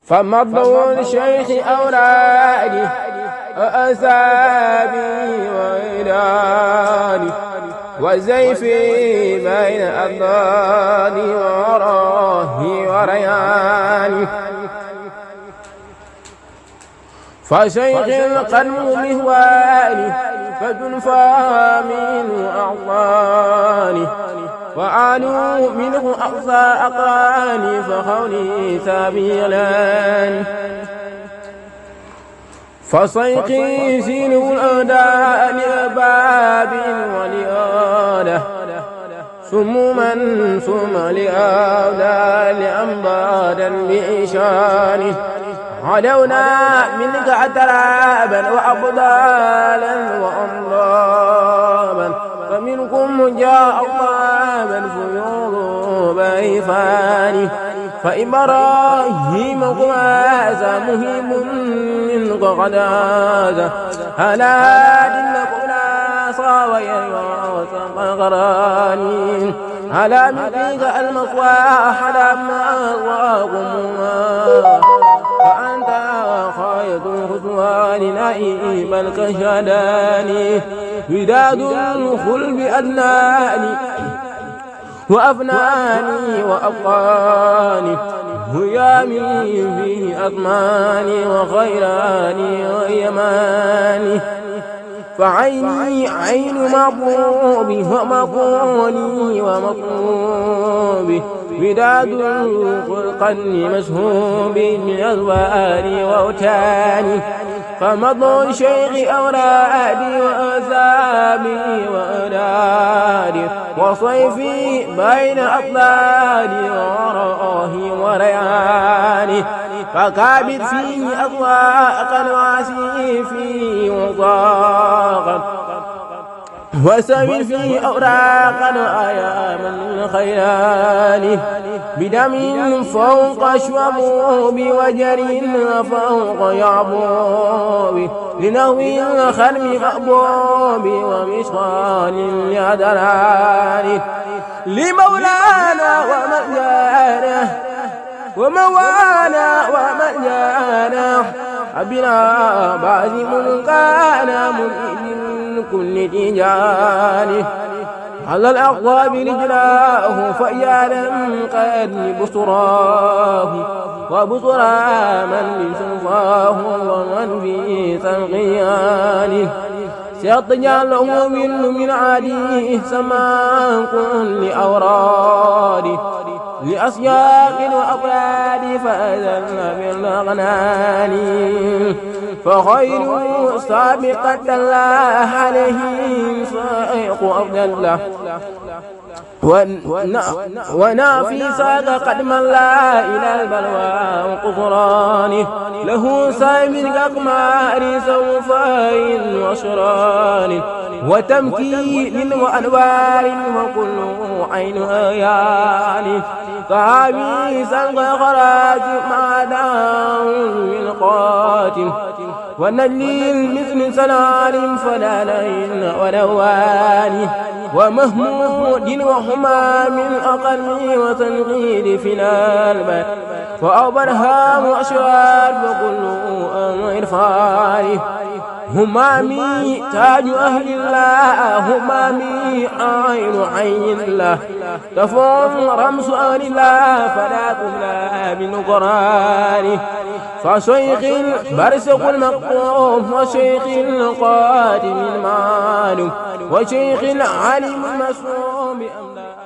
فمضوا الشيخ أورادي وأسابي وإلاني وزيفي بين أضدادي وراهي ورياني فشيخ القلب مهواني فجنفا منه أعطاني وعانوا منه أقصى أقراني فخوني سبيلاني فصيقي سينو الأداء لأباب ولآله سموما ثم لآولا لأنبادا بإشاني علونا منك عترابا وأبدالا وأمرابا فمنكم جاء الله فيوض بيفاني فإبراهيم قواز مهم منك قداز هلا دلكم ناصا ويريوس قراني هلا من فيك المصواح لما وقموا فأنت خيط خطوان نائب الكشداني وداد الخلب أدناني وأفناني وأبقاني هيامي فيه أطماني وخيراني ويماني فعيني عين مطلوبي ومطوني ومطلوبي وداد خلقا مسهوبي من أذواني وأوتاني فمضوا شيخ أورادي وأسامي وأنادي وصيفي بين أطلالي وراهي ورياني فكابد فيه أضواء واسي فيه وضاقا وسمي فيه أوراقا وأياما من خيال بدم فوق شوبوب وجر فوق يعبوب لنهوي الخرم مأبوب ومشغال لعدلان لمولانا ومجانا وموانا ومجانا أبنا بازم كان من كل تجاني على الأقواب رجلاه فإيانا قد بصراه وبصرا من لسنفاه ومن في سنقيان سيطجعله من عاديه سماء كل أوراد لأسياق وأفراد فأذن بالأغنان فخير سابقة الله عليه سائق أفضل ونافي ساق قدم الله إلى البلوى وقفران له سائم كأقمار سوفين وشران وتمكين وأنوار وكل عين آيان كعبي سنق خراج مع داون القاتل ونجلي مثل سلال فلا لين ونوان ومهمود وحمام أقل وتنقيد في الألباب وأبرهام وأشوار وكل إرفان همامي تاج أهل الله همامي عين الله تفوم رمس أهل الله فلا تملى بنقران فشيخ البرسق المقطوم وشيخ القادم المعلوم وشيخ العلم المسؤول بأملاك